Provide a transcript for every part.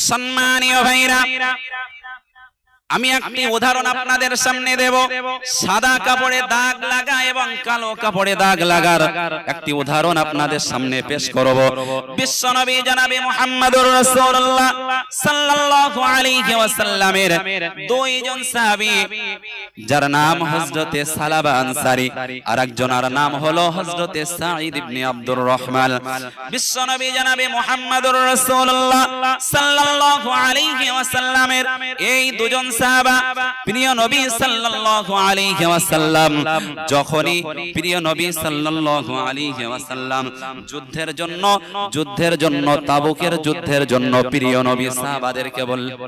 সম্মানীয় ভাইরা, আমি একটি উদাহরণ আপনাদের সামনে দেব। সাদা কাপড়ে দাগ লাগা এবং কালো কাপড়ে দাগ লাগার একটি উদাহরণ আপনাদের সামনে পেশ করব। বিশ্বনবী জনাবে মুহাম্মদুর রাসূলুল্লাহ সাল্লাল্লাহু আলাইহি ওয়াসাল্লামের দুইজন সাহাবী, যার নাম হযরতে সালাবা আনসারী আর একজনের নাম হলো হযরতে সাঈদ ইবনে আব্দুর রহমান। বিশ্বনবী জনাবে মুহাম্মদুর রাসূলুল্লাহ সাল্লাল্লাহু আলাইহি ওয়াসাল্লামের এই দুজন সাহাবা, প্রিয় নবী সাল্লাল্লাহু আলাইহি ওয়াসাল্লাম যখনই প্রিয় নবী সাল্লাল্লাহু আলাইহি ওয়াসাল্লাম যুদ্ধের জন্য তাবুকের যুদ্ধের জন্য প্রিয় নবী সাহাবাদেরকে বললেন,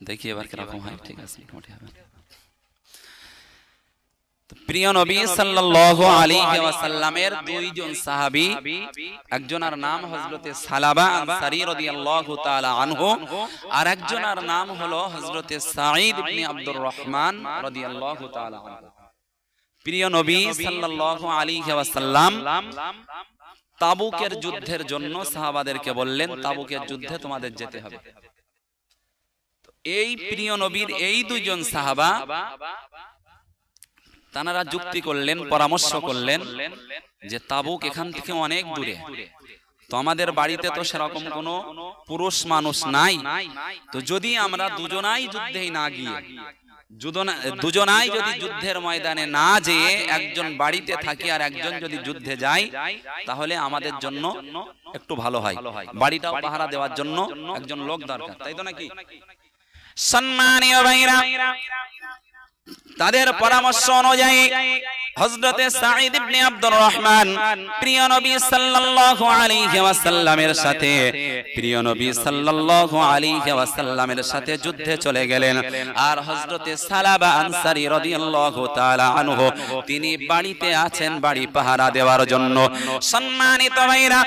দেখি এবার কিরকম হয়। ঠিক আছে, মোটামুটি হবে। প্রিয় নবী সাল্লাল্লাহু আলাইহি ওয়াসাল্লামের দুইজন সাহাবী, একজনের নাম হযরতে সালাবা আনসারী রাদিয়াল্লাহু তাআলা আনহু আর একজনের নাম হলো হযরতে সাঈদ ইবনে আব্দুর রহমান রাদিয়াল্লাহু তাআলা আনহু। প্রিয় নবী সাল্লাল্লাহু আলাইহি ওয়াসাল্লাম তাবুকের যুদ্ধের জন্য সাহাবাদেরকে বললেন, তাবুকের যুদ্ধে তোমাদের যেতে হবে। এই প্রিয় নবীর এই দুইজন সাহাবা তারা যুক্তি করলেন, পরামর্শ করলেন যে তাবুক এখান থেকে অনেক দূরে, তো আমাদের বাড়িতে তো সেরকম কোনো পুরুষ মানুষ নাই, তো যদি আমরা দুজনাই যুদ্ধে না গিয়ে দুজনাই যদি যুদ্ধের ময়দানে না যেয়ে একজন বাড়িতে থাকি আর একজন যদি যুদ্ধে যায়, তাহলে আমাদের জন্য একটু ভালো হয়। বাড়িটাও পাহারা দেওয়ার জন্য একজন লোক দরকার, তাই তো নাকি? সম্মানীয় ভাইরা, তাদের পরামর্শ অনুযায়ী হযরতে সাঈদ ইবনে আব্দুর রহমান প্রিয় নবী সাল্লাল্লাহু আলাইহি ওয়াসাল্লামের সাথে যুদ্ধে চলে গেলেন। আর হযরতে সালাবা আনসারী রাদিয়াল্লাহু তাআলা আনহু তিনি বাড়িতে আছেন বাড়ি পাহারা দেওয়ার জন্য। সম্মানিত ভাইরা,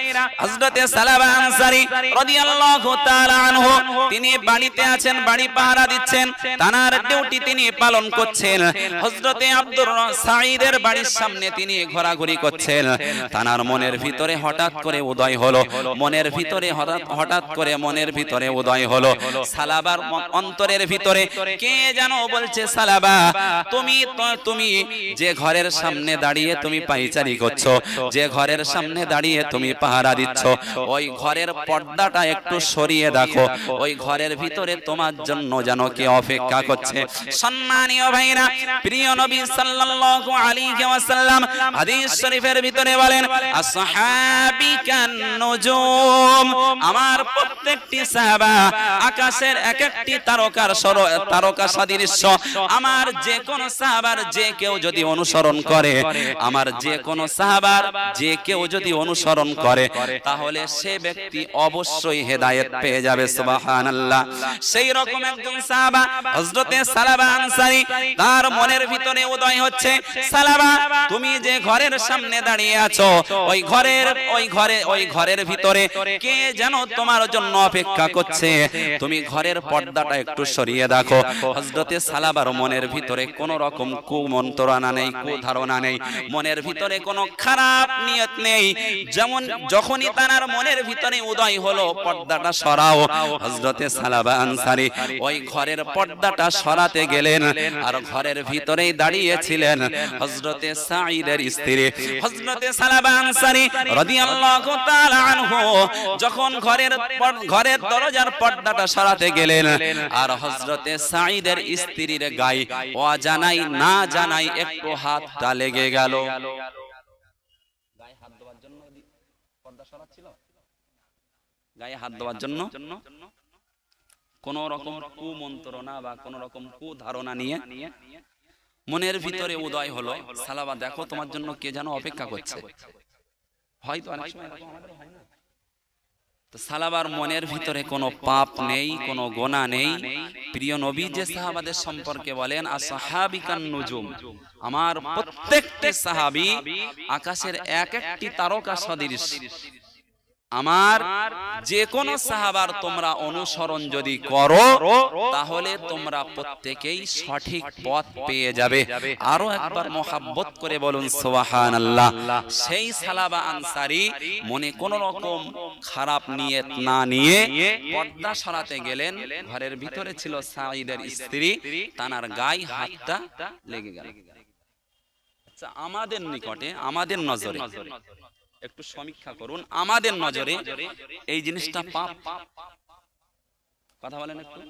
হযরতে সালাবা আনসারী রাদিয়াল্লাহু তাআলা আনহু তিনি বাড়িতে আছেন, বাড়ি পাহারা দিচ্ছেন, তার ডিউটি তিনি পালন করছেন। হযরতে আব্দুর সাঈদের বাড়ির সামনে তিনি ঘোরাঘুরি করছেন। তার মনের ভিতরে হঠাৎ করে উদয় হলো, মনের ভিতরে উদয় হলো সালাবার অন্তরের ভিতরে কে যেন বলছে, সালাবা তুমি যে ঘরের সামনে দাঁড়িয়ে তুমি পায়চারি করছো, যে ঘরের সামনে দাঁড়িয়ে তুমি পাহারা দিচ্ছ, ওই ঘরের পর্দাটা একটু সরিয়ে দেখো, ওই ঘরের ভিতরে তোমার জন্য যেন কে অপেক্ষা করছে। সম্মানীয় ভাইরা, প্রিয় নবী সাল্লাল্লাহু আলাইহি ওয়াসাল্লাম হাদিস শরীফের ভিতরে বলেন, আসহাবি কান নুজুম, আমার প্রত্যেকটি সাহাবা আকাশের এক একটি তারকা সদৃশ্য। আমার যে কোন সাহাবার যে কেউ যদি অনুসরণ করে, আমার যে কোন সাহাবার যে কেউ যদি অনুসরণ করে, তাহলে সে ব্যক্তি অবশ্যই হেদায়েত পেয়ে যাবে। সুবহানাল্লাহ। সেই রকম একজন সাহাবা হযরতে সালাবা আনসারী, তার মনের ভিতরে উদয় হচ্ছে, সালাবা তুমি যে ঘরের সামনে দাঁড়িয়ে আছো, ওই ঘরের ভিতরে কে যেন তোমার জন্য অপেক্ষা করছে, তুমি ঘরের পর্দাটা একটু সরিয়ে দেখো। হযরতে সালাবার মনের ভিতরে কোনো রকম কুমন্ত্রণা নেই, কুধারণা নেই, মনের ভিতরে কোনো খারাপ নিয়ত নেই। যখনই তার মনের ভিতরে উদয় হলো, পর্দাটা সরাও, হযরতে সালাবা আনসারী ওই ঘরের পর্দাটা সরাতে গেলেন। আর ঘরের ভিতরেই দাঁড়িয়েছিলেন হযরতে সাঈদের স্ত্রী হযরতে সালাবা আনসারী রাদিয়াল্লাহু তাআলা আনহু। যখন ঘরের দরজার পর্দাটা সরাতে গেলেন, আর হযরতে সাঈদের স্ত্রীর গায়ে অজানাই না জানাই একটু হাতটা লেগে গেল। গায়ে হাত দেওয়ার জন্য পর্দা সরাচ্ছিল, গায়ে হাত দেওয়ার জন্য কোন রকম কুমন্ত্রণা বা কোন রকম কুধারণা নিয়ে মনের ভিতরে উদয় হলো, সালাবা দেখো তোমার জন্য কে যেন অপেক্ষা করছে। হয়তো অনেক সময় এরকম আমাদের হয় না, তো সালাবার মনের ভিতরে কোনো পাপ নেই, কোনো গোনা নেই। প্রিয় নবী যে সাহাবাদের সম্পর্কে বলেন, আসহাবিকান নুজুম, আমার প্রত্যেকটি সাহাবী আকাশের এক একটি তারকা সদৃশ। আমার যে কোন সাহাবার তোমরা অনুসরণ যদি করো তাহলে তোমরা প্রত্যেকেই সঠিক পথ পেয়ে যাবে। আরো একবার মোহাব্বত করে বলুন সুবহানাল্লাহ। সেই সালাবা আনসারী মনে কোন রকম খারাপ নিয়ত না নিয়ে পর্দা সরাতে গেলেন। ঘরের ভিতরে ছিল সাঈদের স্ত্রী, তানার গায়ে হাতটা লেগে গেল। আচ্ছা, আমাদের নিকটে, আমাদের নজরে একটু সমীক্ষা করুন, আমাদের নজরে এই জিনিসটা পাপ? কথা বলেন একটু।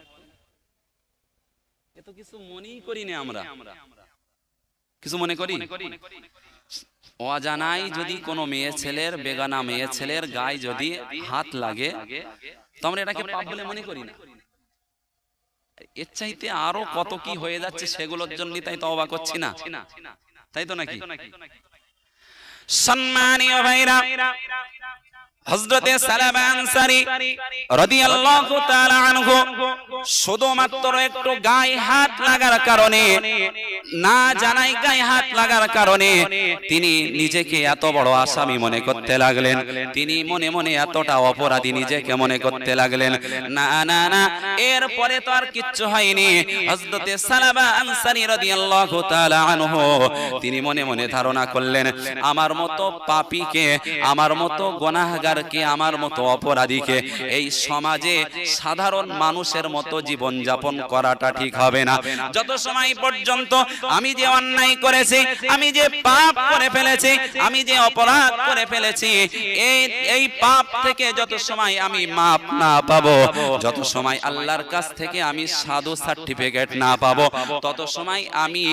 এত কিছু মনেই করি না আমরা, কিছু মনে করি? অজানাই যদি কোনো মেয়ে ছেলের, বেগানা মেয়ে ছেলের গায়ে যদি হাত লাগে তো আমরা এটাকে পাপ বলে মনে করি না। এর চাইতে আরো কত কি হয়ে যাচ্ছে সেগুলোর জন্য তাই তওবা করছি না, তাই তো নাকি? সম্মানীয় ভাইরা, হযরতে সালাবা আনসারী রাদিয়াল্লাহু তাআলা আনহু শুধুমাত্র একটু গায়ে হাত লাগার কারণে, না জানাই গায়ে হাত লাগার কারণে তিনি নিজেকে এত বড় আসামি মনে করতে লাগলেন। তিনি মনে মনে এতটা অপরাধী নিজেকে মনে করতে লাগলেন। না না না, এরপরে তো আর কিচ্ছু হয়নি। হযরতে সালাবা আনসারী রাদিয়াল্লাহু তাআলা আনহু তিনি মনে মনে ধারণা করলেন, আমার মতো পাপীকে, আমার মতো গুনাহগার, আমার মতো অপরাধীকে এই সমাজে সাধারণ মানুষের মতো জীবন যাপন করাটা ঠিক হবে না। যত সময় পর্যন্ত আমি যে অন্যায় করেছি, আমি যে পাপ করে ফেলেছি, আমি যে অপরাধ করে ফেলেছি, এই পাপ থেকে যত সময় আমি মাপ না পাবো, যত সময় আল্লাহর কাছ থেকে আমি সাধু সার্টিফিকেট না পাবো, তত সময় আমি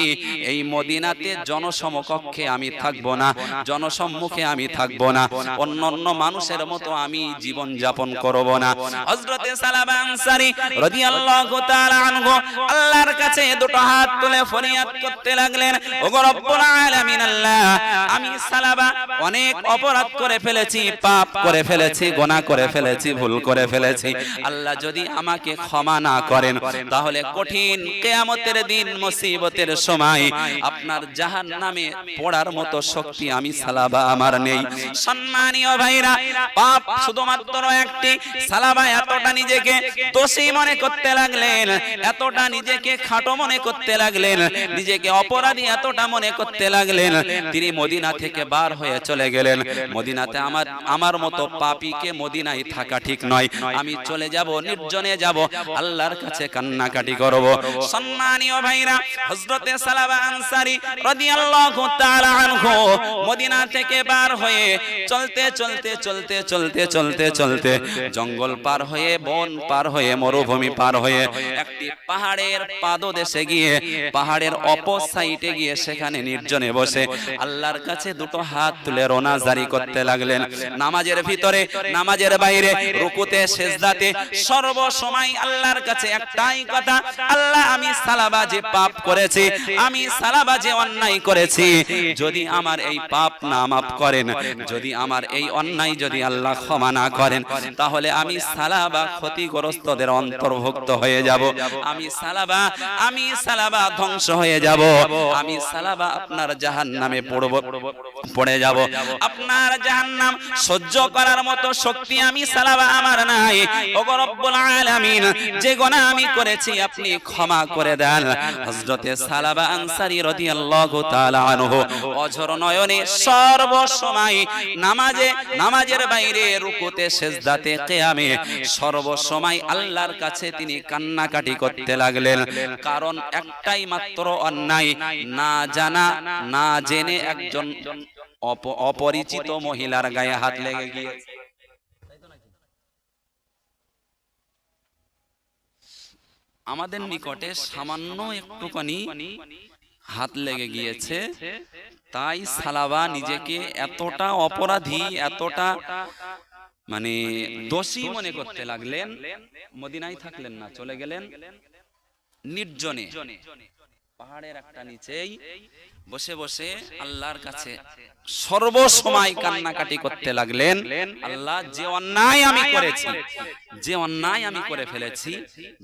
এই মদিনাতে জনসমকক্ষে আমি থাকবো না, জনসম্মুখে আমি থাকবো না, অন্যান্য মানুষের মতো আমি জীবন যাপন করব না। হযরতে সালাবা আনসারী রাদিয়াল্লাহু তাআলা আনহু আল্লাহর কাছে দুটো হাত তুলে ফরিয়াদ করতে লাগলেন, ওগো রব্বুল আলামিন আল্লাহ, আমি সালাবা অনেক অপরাধ করে ফেলেছি, পাপ করে ফেলেছি, গুনাহ করে ফেলেছি, ভুল করে ফেলেছি। আল্লাহ যদি আমাকে ক্ষমা না করেন তাহলে কঠিন কিয়ামতের দিন, মুসিবতের সময় আপনার জাহান্নামে পড়ার মতো শক্তি আমি সালাবা আমার নেই। সম্মানীয় ভাইরা, পাপ শুধুমাত্র একটি। সালাবা এতটা নিজেকে দোষী মনে করতে লাগলেন, এতটা নিজেকে খাটো মনে করতে লাগলেন, নিজেকে অপরাধী এতটা মনে করতে লাগলেন, তিনি মদিনা থেকে বার হয়ে চলে গেলেন। মদিনাতে আমার মতো পাপীকে মদিনায় থাকা ঠিক নয়, আমি চলে যাব, নির্জনে যাব, আল্লাহর কাছে কান্নাকাটি করব। সম্মানীয় ভাইরা, হযরতে সালাবা আনসারী রাদিয়াল্লাহু তাআলা আনহু মদিনা থেকে বার হয়ে চলতে চলতে চলতে চলতে চলতে চলতে জঙ্গল পার হয়ে, বন পার হয়ে, মরুভূমি পার হয়ে একটি পাহাড়ের পাদদেশে গিয়ে, পাহাড়ের অপর সাইডে গিয়ে সেখানে নির্জনে বসে আল্লাহর কাছে দুটো হাত তুলে রোনা জারি করতে লাগলেন। নামাজের ভিতরে, নামাজের বাইরে, রুকুতে, সেজদাতে সর্ব সময় আল্লাহর কাছে একটাই কথা, আল্লাহ, আমি সালাবা যে পাপ করেছি, আমি সালাবা যে অন্যায় করেছি, যদি আমার এই পাপ না মাফ করেন, যদি আমার এই অন্যায় যদি আল্লাহ ক্ষমা না করেন, তাহলে আমি সালাবা ক্ষতিগ্রস্তদের অন্তর্ভুক্ত হয়ে যাব, আমি সালাবা ধ্বংস হয়ে যাব, আমি সালাবা আপনার জাহান্নামে পড়ে যাব। আপনার জাহান্নাম সহ্য করার মতো শক্তি আমি সালাবা আমার নাই। ওগো রব্বুল আলামিন, যে গুনাহ আমি করেছি আপনি ক্ষমা করে দেন। হযরতে সালাবা আনসারী রাদিয়াল্লাহু তাআলা আনহু অঝর নয়নে সর্ব সময় নামাজে, নামাজের বাইরে, রুকুতে, সেজদাতে, কিয়ামে সর্ব সময় আল্লাহর কাছে তিনি কান্নাকাটি করতে লাগলেন। কারণ একটাই মাত্র অন্যায়, না জানা, না জেনে একজন অপরিচিত মহিলার গায়ে হাত লেগে গিয়েছে। আমাদের নিকটে সামান্য একটুখানি হাত লেগে গিয়েছে, তাই সালাবা নিজেকে এতটা অপরাধী, এতটা মানে দোষী মনে করতে লাগলেন। মদিনায় থাকলেন না, চলে গেলেন নির্জনে, পাহাড়ের একটা নিচেই বসে বসে আল্লাহর কাছে সর্বসময় কান্নাকাটি করতে লাগলেন, আল্লাহ যে অন্যায় আমি করেছি, যে অন্যায় আমি করে ফেলেছি,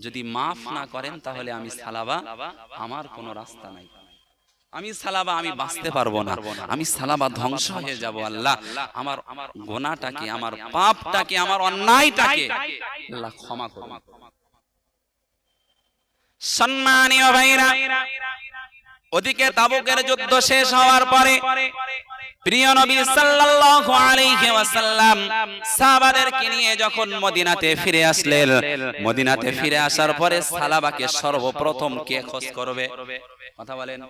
যদি মাফ না করেন তাহলে আমি সালাবা, আমার কোনো রাস্তা নাই, আমি সালাবা আমি বাঁচতে পারবো না, আমি সালাবা ধ্বংস হয়ে যাব। আল্লাহ আমার গুনাহটাকে, আমার পাপটাকে, আমার অন্যায়টাকে আল্লাহ ক্ষমা করুন। সম্মানীয় ভাইরা, ওদিকে তাবুকের যুদ্ধ শেষ হওয়ার পরে প্রিয় নবী সাল্লাল্লাহু আলাইহি ওয়াসাল্লাম সাহাবাদেরকে নিয়ে যখন মদিনাতে ফিরে আসলেন, মদিনাতে ফিরে আসার পরে সালাবাকে সর্বপ্রথম কে খোঁজ করবে? কথা বলেন।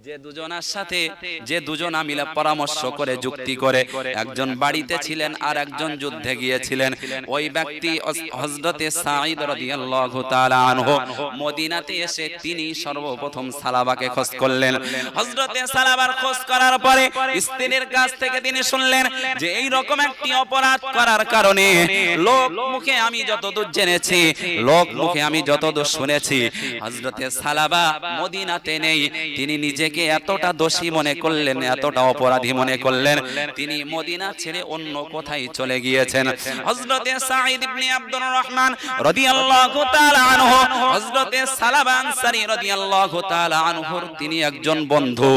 যে দুজনের সাথে, যে দুজনা মিলে পরামর্শ করে, যুক্তি করে, একজন বাড়িতে ছিলেন আর একজন যুদ্ধে গিয়েছিলেন, ওই ব্যক্তি হযরতে সাঈদ রাদিয়াল্লাহু তাআলা আনহু মদিনাতে এসে তিনি সর্বপ্রথম সালাবাকে খোঁজ করলেন। হযরতে সালাবার খোঁজ করার পরে স্ত্রীর কাছ থেকে তিনি শুনলেন যে এই রকম একটি অপরাধ করার কারণে লোক মুখে আমি যতদূর জেনেছি, লোক মুখে আমি যতদূর শুনেছি, হযরতে সালাবা মদিনাতে নেই। তিনি নিজেকে এতটা দোষী মনে করলেন, এতটা অপরাধী মনে করলেন, তিনি মদিনা ছেড়ে অন্য কোথায় চলে গিয়েছেন। হযরতে সাঈদ ইবনে আব্দুর রহমান রাদিয়াল্লাহু তাআলা আনহু, হযরতে সালাবা আনসারী রাদিয়াল্লাহু তাআলা আনহুর তিনি একজন বন্ধু,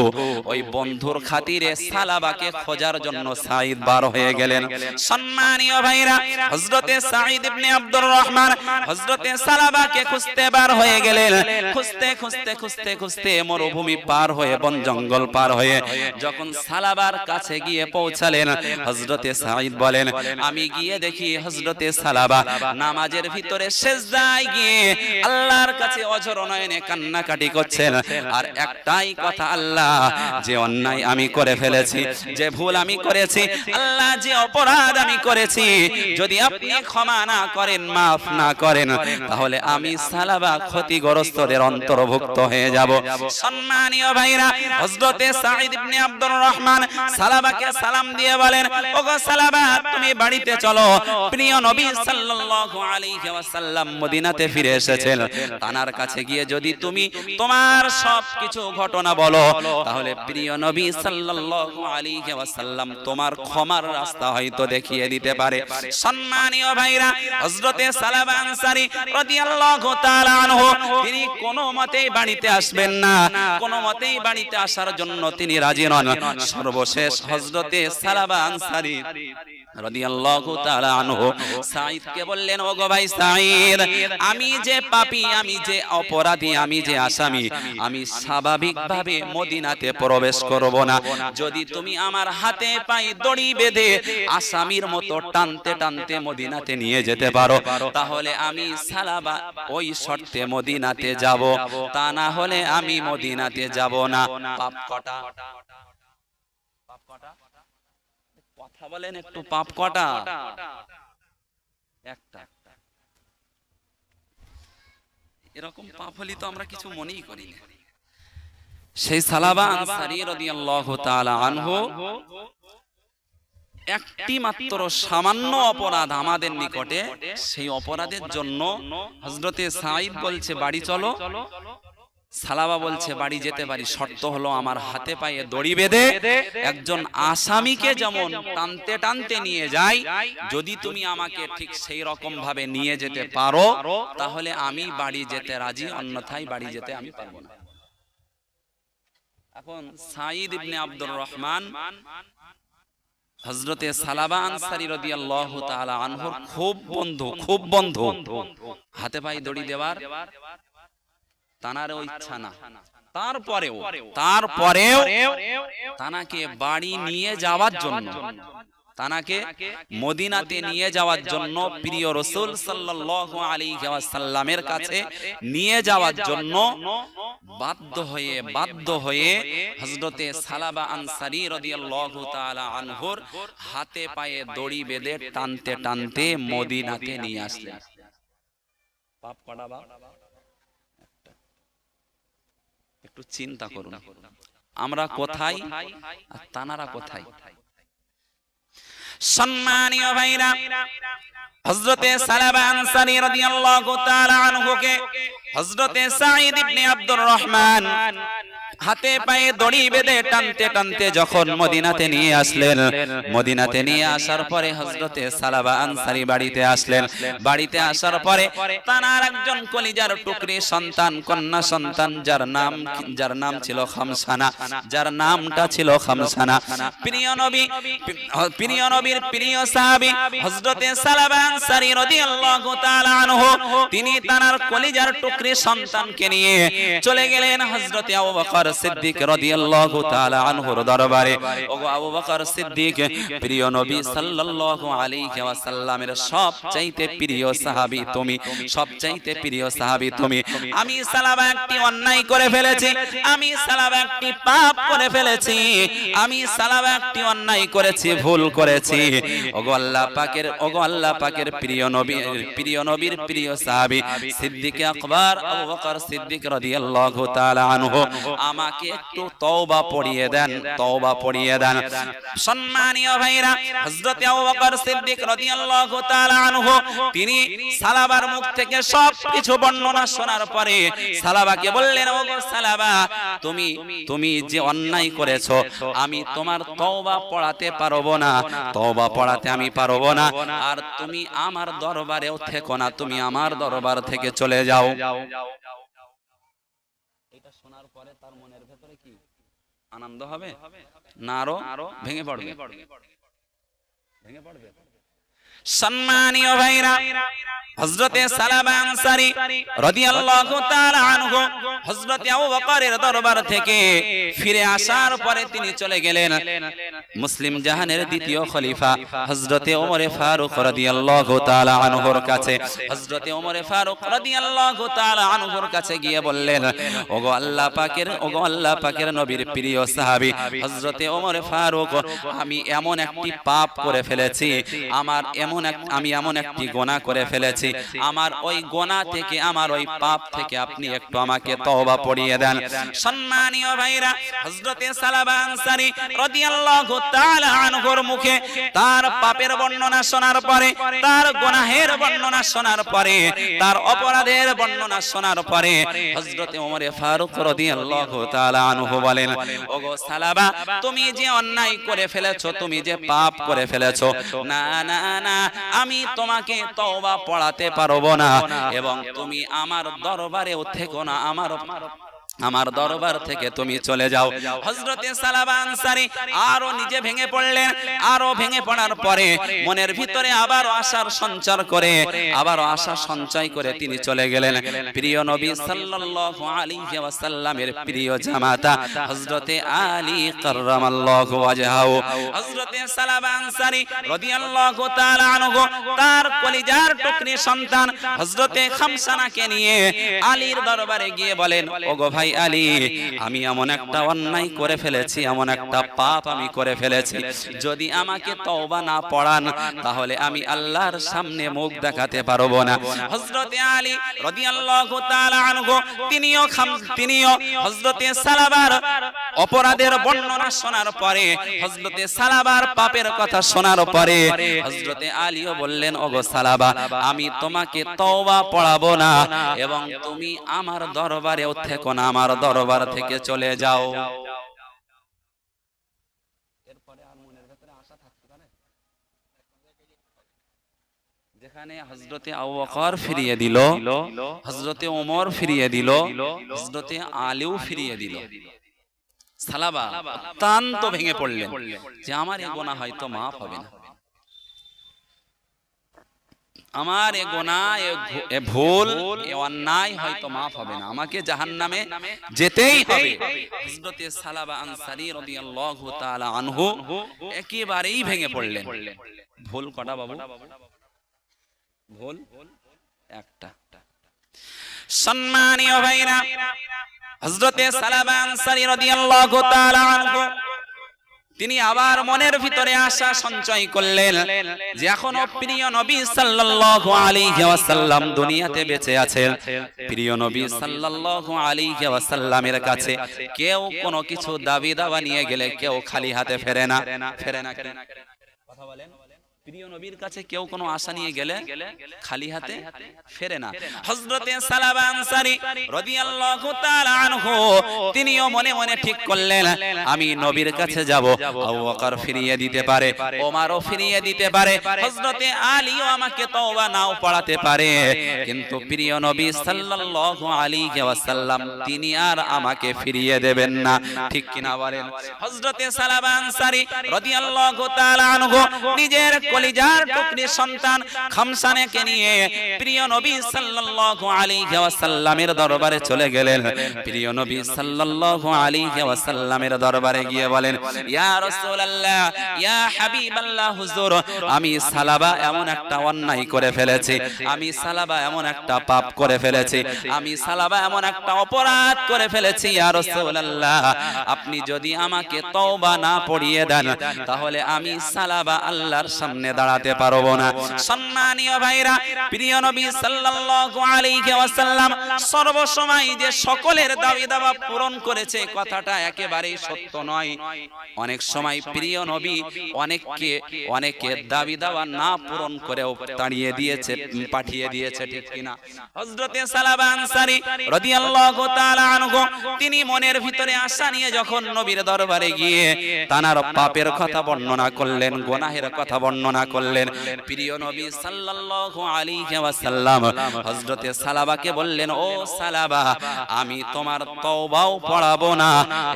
ওই বন্ধুর খাতিরে সালাবাকে খোঁজার জন্য সাঈদ বার হয়ে গেলেন। সম্মানীয় ভাইরা, হযরতে সাঈদ ইবনে আব্দুর রহমান হযরতে সালাবাকে খুঁজতে বার হয়ে গেলেন। খুঁজতে খুঁজতে খুঁজতে খুঁজতে মরুভূমি পার হয়ে, বন জঙ্গল পার হয়ে যখন সালাবার কাছে গিয়ে পৌঁছালেন, হযরতে সাঈদ বলেন, আমি গিয়ে দেখি হযরতে সালাবা নামাজের ভিতরে সিজদায় গিয়ে আল্লাহর কাছে অঝর নয়নে কান্নাকাটি করছেন, আর একটাই কথা, আল্লাহ যে অন্যায় আমি করে ফেলেছি, যে ভুল আমি করেছি, আল্লাহ যে অপরাধ আমি করেছি, যদি আপনি ক্ষমা না করেন, মাফ না করেন, তাহলে আমি সালাবা ক্ষতিগ্রস্তদের অন্তর্ভুক্ত হয়ে যাব। সম্মানীয় ভাইরা, হযরতে সাঈদ ইবনে আব্দুর রহমান সালাবাকে সালাম দিয়ে বলেন, ওগো সালাবা, তুমি বাড়িতে চলো, প্রিয় নবী সাল্লাল্লাহু আলাইহি ওয়াসাল্লাম মদিনাতে ফিরে এসেছেন, তানার কাছে গিয়ে যদি তুমি তোমার সবকিছু ঘটনা বলো, তাহলে প্রিয় নবী সাল্লাল্লাহু আলাইহি ওয়াসাল্লাম তোমার ক্ষমার রাস্তা হয়তো দেখিয়ে দিতে পারে। সম্মানীয় ভাইরা, হযরতে সালাবা আনসারী রাদিয়াল্লাহু তাআলা আনহু তিনি কোনো মতেই বাড়িতে আসবেন না, কোনো মতেই বাড়িতে আসার জন্য তিনি রাজি নন। সর্বশেষ হযরতে সালাবা আনসারী রাদিয়াল্লাহু তাআলা আনহু সাঈদকে বললেন, ওগো ভাই সাঈদ, আমি যে পাপী, আমি যে অপরাধী, আমি যে আসামি, আমি স্বাভাবিকভাবে মদিনাতে প্রবেশ করব না। যদি তুমি আমার হাতে পায়ে দড়ি বেঁধে আসামির মতো টানতে টানতে মদিনাতে নিয়ে যেতে পারো, তাহলে আমি সালাবা ওই শর্তে মদিনাতে যাব, তা না হলে আমি মদিনাতে যাব না। পাপ কটা? পাপ কটা? কথা বলেন একটু, পাপ কটা? একটা। এরকম পাপ হলি তো আমরা কিছু মনেই করি না। সেই সালাবা আনসারী রাদিয়াল্লাহু তাআলা আনহু একটি মাত্র সামান্য অপরাধ আমাদের নিকটে, সেই অপরাধের জন্য হযরতে সাঈদ বলছে বাড়ি চলো, সালাবা বলছে বাড়ি যেতে পারি, শর্ত হলো আমার হাতে পায়ে দড়ি বেঁধে একজন আসামিকে যেমন টানতে টানতে নিয়ে যাই, যদি তুমি আমাকে ঠিক সেই রকম ভাবে নিয়ে যেতে পারো, তাহলে আমি বাড়ি যেতে রাজি, অন্যথায় বাড়ি যেতে আমি পারবো না। এখন সাঈদ ইবনে আব্দুর রহমান হযরতে সালাবা আনসারী রাদিয়াল্লাহু তাআলা আনহুর খুব বন্ধু, খুব বন্ধু, হাতে পায়ে দড়ি দেওয়ার তানারও ইচ্ছা না, তারপরেও তানাকে বাড়ি নিয়ে যাওয়ার জন্য, তানাকে মদিনাতে নিয়ে যাওয়ার জন্য, প্রিয় রাসূল সাল্লাল্লাহু আলাইহি ওয়াসাল্লামের কাছে নিয়ে যাওয়ার জন্য বাধ্য হয়ে হযরতে সালাবা আনসারী রাদিয়াল্লাহু তাআলা আনহুর হাতে পায়ে দড়ি বেঁধে টানতে টানতে মদিনাতে নিয়ে আসলেন। পাপ কটা? বাপ, একটু চিন্তা করুন, আমরা কোথায় আর তানারা কোথায়? সম্মানীয় ভাইরা, হযরতে সালাবা আনসারী রাদিয়াল্লাহু তাআলা আনহুকে হযরতে সাঈদ ইবনে আব্দুর রহমান হাতে পায়ে দড়ি বেঁধে টানতে টানতে যখন মদিনাতে নিয়ে আসলেন, মদিনাতে নিয়ে আসার পরে হযরতে সালাবা আনসারী বাড়িতে আসলেন। বাড়িতে আসার পরে তার একজন কলিজার টুকরি সন্তান, কন্যা সন্তান, যার নাম ছিল খামসানা, যার নামটা ছিল খামসানা। প্রিয় নবীর প্রিয় সাহাবী হযরতে সালাবা আনসারী রাদিয়াল্লাহু তাআলা আনহু, তিনি তার কলিজার টুকরি সন্তানকে নিয়ে চলে গেলেন হযরতে আবু বকর সিদ্দিক রাদিয়াল্লাহু তাআলা আনহুর দরবারে। ওগো আবু বকর সিদ্দিক, প্রিয় নবী সাল্লাল্লাহু আলাইহি ওয়াসাল্লামের সবচাইতে প্রিয় সাহাবী তুমি, সবচাইতে প্রিয় সাহাবী তুমি। আমি সালাবা একটি অন্যায় করে ফেলেছি, আমি সালাবা একটি পাপ করে ফেলেছি, আমি সালাবা একটি অন্যায় করেছি, ভুল করেছি। ওগো আল্লাহ পাকের প্রিয় নবীর প্রিয় সাহাবী সিদ্দিক আকবর আবু বকর সিদ্দিক রাদিয়াল্লাহু তাআলা আনহু, আমাকে একটু তওবা পড়িয়ে দেন, তওবা পড়িয়ে দেন। সম্মানীয় ভাইরা, হযরত আবু বকর সিদ্দিক রাদিয়াল্লাহু তাআলা আনহু তিনি সালাবার মুখ থেকে সবকিছু বর্ণনা শোনার পরে সালাবাকে বললেন, ওগো সালাবা, তুমি যে অন্যায় করেছো আমি তোমার তওবা পড়াতে পারবো না, তওবা পড়াতে আমি পারবো না, আর তুমি আমার দরবারেও থেকো না, তুমি আমার দরবার থেকে চলে যাও। এটা শোনার পরে তার মনের ভেতরে কি আনন্দ হবে না আরো ভেঙে পড়বে? ভেঙে পড়বে। সম্মানীয় ভাইরা, হযরতে সালাবা আনসারী রাদিয়াল্লাহু তাআলা আনহু হযরতে আবু বকরের দরবার থেকে ফিরে আসার পরে তিনি চলে গেলেন মুসলিম জাহানের দ্বিতীয় খলিফা হযরতে ওমর ফারুক রাদিয়াল্লাহু তাআলা আনহুর কাছে। হযরতে ওমর ফারুক রাদিয়াল্লাহু তাআলা আনহুর কাছে গিয়ে বললেন, ওগো আল্লাহ পাকের নবীর প্রিয় সাহাবী হযরতে ওমর ফারুক, আমি এমন একটি পাপ করে ফেলেছি, আমি এমন একটি গুনাহ করে ফেলেছি, আমার ওই গুনাহ থেকে, আমার ওই পাপ থেকে আপনি একটু আমাকে তওবা পড়িয়ে দেন। সম্মানীয় ভাইরা, হযরতে সালাবা আনসারী রাদিয়াল্লাহু তাআলা আনহুর মুখে তার পাপের বর্ণনা শোনার পরে, তার গুনাহের বর্ণনা শোনার পরে, তার অপরাধের বর্ণনা শোনার পরে হযরতে ওমর ফারুক রাদিয়াল্লাহু তাআলা আনহু বলেন, ওগো সালাবা, তুমি যে অন্যায় করে ফেলেছো, তুমি যে পাপ করে ফেলেছো, না না না, আমি তোমাকে তওবা পড়াতে পারবো না, এবং তুমি আমার দরবারেও থেকো না, আমার দরবার থেকে তুমি চলে যাও। হযরতে সালাবা আনসারী আরো নিজে ভেঙে পড়লেন। আরো ভেঙে পড়ার পরে মনের ভিতরে আবারও আশার সঞ্চয় করে তিনি চলে গেলেন প্রিয় নবী সাল্লাল্লাহু আলাইহি ওয়াসাল্লামের প্রিয় জামাতা হযরতে আলী কাররামাল্লাহু ওয়াজহাহু। হযরতে সালাবা আনসারী রাদিয়াল্লাহু তাআলা আনহু তার কলিজার টুকরি সন্তান হযরতে খামসানাকে নিয়ে আলীর দরবারে গিয়ে বলেন, ওগো ভাই আলী, আমি এমন একটা অন্যায় করে ফেলেছি, এমন একটা পাপ আমি করে ফেলেছি, যদি আমাকে তওবা না পড়ান তাহলে আমি আল্লাহর সামনে মুখ দেখাতে পারবো না। হযরতে আলী রাদিয়াল্লাহু তাআলা আনহু তিনিও হযরতে সালাবার অপরাধের বর্ণনা শোনার পরে, হযরতে সালাবার পাপের কথা শোনার পরে হযরতে আলীও বললেন, ওগো সালাবা, আমি তোমাকে তওবা পড়াবো না, এবং তুমি আমার দরবারেও থেকো না, আমার দরবার থেকে চলে যাও। এরপরে আর মনের ভিতরে আশা থাকতে পারে? যেখানে হযরতে আবু বকর ফিরিয়ে দিল, হযরতে ওমর ফিরিয়ে দিল, হযরতে আলীও ফিরিয়ে দিল, সালাবা অত্যন্ত ভেঙে পড়লেন যে আমার এই গুনাহ হয়তো মাফ হবে না, আমার এ গুনাহ, এ ভুল, এ অন্যায় হয়তো মাফ হবে না, আমাকে জাহান্নামে যেতেই হবে। হযরতে সালাবা আনসারী রাদিয়াল্লাহু তাআলা আনহু একেবারেই ভেঙে পড়লেন। ভুল কটা বাবু? ভুল একটা। সম্মানীয় ভাইরা, হযরতে সালাবা আনসারী রাদিয়াল্লাহু তাআলা আনহু তিনি আবার মনের ভিতরে আশা সঞ্চয় করলেন যে এখনো প্রিয় নবী সাল্লাল্লাহু আলাইহি ওয়াসাল্লাম দুনিয়াতে বেঁচে আছেন। প্রিয় নবী সাল্লাল্লাহু আলাইহি ওয়াসাল্লামের কাছে কেউ কোনো কিছু দাবি দাওয়া নিয়ে গেলে কেউ খালি হাতে ফেরে না। কথা বলেন? প্রিয় নবীর কাছে কেউ কোনো আশা নিয়ে গেলে খালি হাতে ফেরে না। হযরতে সালাবা আনসারী রাদিয়াল্লাহু তাআলা আনহু তিনিও মনে মনে ঠিক করলেন আমি নবীর কাছে যাব, আবু বকর ফিরিয়ে দিতে পারে, ওমরও ফিরিয়ে দিতে পারে, হযরতে আলীও আমাকে তওবা নাও পড়াতে পারে, কিন্তু প্রিয় নবী সাল্লাল্লাহু আলাইহি ওয়াসাল্লাম তিনি আর আমাকে ফিরিয়ে দেবেন না, ঠিক কিনা বলেন? হযরতে সালাবা আনসারী রাদিয়াল্লাহু তাআলা আনহু নিজের কলিজার টুকরি সন্তান খামসানেকে নিয়ে প্রিয় নবী সাল্লাল্লাহু আলাইহি ওয়াসাল্লামের দরবারে চলে গেলেন। প্রিয় নবী সাল্লাল্লাহু আলাইহি ওয়াসাল্লামের দরবারে গিয়ে বলেন, ইয়া রাসূলুল্লাহ, ইয়া হাবিবাল্লাহ, হুজুর আমি সালাবা এমন একটা অন্যায় করে ফেলেছি, আমি সালাবা এমন একটা পাপ করে ফেলেছি, আমি সালাবা এমন একটা অপরাধ করে ফেলেছি, ইয়া রাসূলুল্লাহ আপনি যদি আমাকে তওবা না পড়িয়ে দেন তাহলে আমি সালাবা আল্লাহর সামনে দাঁড়াতে পারবো না। সম্মানীয় ভাইরা, প্রিয় নবী সাল্লাল্লাহু আলাইহি ওয়াসাল্লাম সর্বসময় যে সকলের দাবি দাওয়া পূরণ করেছে কথাটা একেবারেই সত্য নয়। অনেক সময় প্রিয় নবী অনেকের দাবি দাওয়া না পূরণ করেও তাড়িয়ে দিয়েছে, পাঠিয়ে দিয়েছে, ঠিক কিনা? হযরতে সালাবা আনসারী রাদিয়াল্লাহু তাআলা আনহু তিনি মনের ভিতরে আশা নিয়ে যখন নবীর দরবারে গিয়ে তানার পাপের কথা বর্ণনা করলেন, গুনাহের কথা বর্ণনা করলেন, প্রিয় নবী সাল্লাল্লাহু আলাইহি ওয়াসাল্লাম হযরতে সালাবাকে বললেন, ও সালাবা আমি তোমার তওবাও পড়াবো না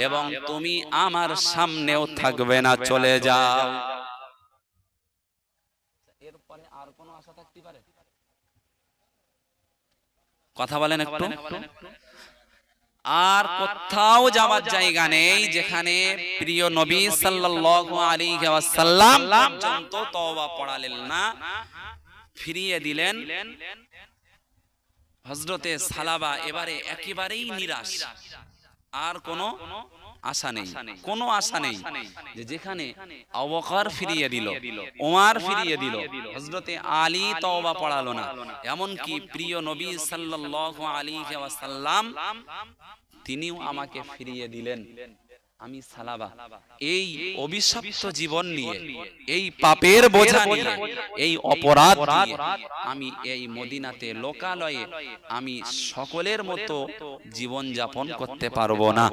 এবং তুমি আমার সামনেও থাকবে না, চলে যাও। এরপরে আর কোনো আশা থাকতে পারে? কথা বলেন একটু। আর কোথাও যাওয়ার জায়গা নেই যেখানে প্রিয় নবী সাল্লাল্লাহু আলাইহি ওয়াসাল্লাম পর্যন্ত তওবা পড়ালেন না, ফিরিয়ে দিলেন। হযরতে সালাবা এবারে একেবারেই নিরাশ, আর কোনো আশা নেই, কোনো আশা নেই। যেখানে আবু বকর ফিরিয়ে দিল, ওমর ফিরিয়ে দিল, হযরতে আলী তওবা পড়ালো না, এমন কি প্রিয় নবী সাল্লাল্লাহু আলাইহি ওয়াসাল্লাম তিনিও আমাকে ফিরিয়ে দিলেন। আমি সালাবা এই অভিশপ্ত জীবন নিয়ে, এই পাপের বোঝা নিয়ে, এই অপরাধ নিয়ে আমি এই মদিনাতে লোকালয়ে আমি সকলের মতো জীবন যাপন করতে পারবো না।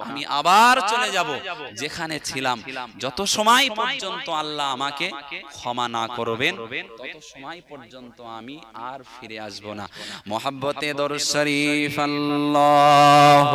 আমি আবার চলে যাব যেখানে ছিলাম। যত সময় পর্যন্ত আল্লাহ আমাকে ক্ষমা না করবেন তত সময় পর্যন্ত আমি আর ফিরে আসবো না। মুহাব্বতে দরুদ শরীফ আল্লাহুম্মা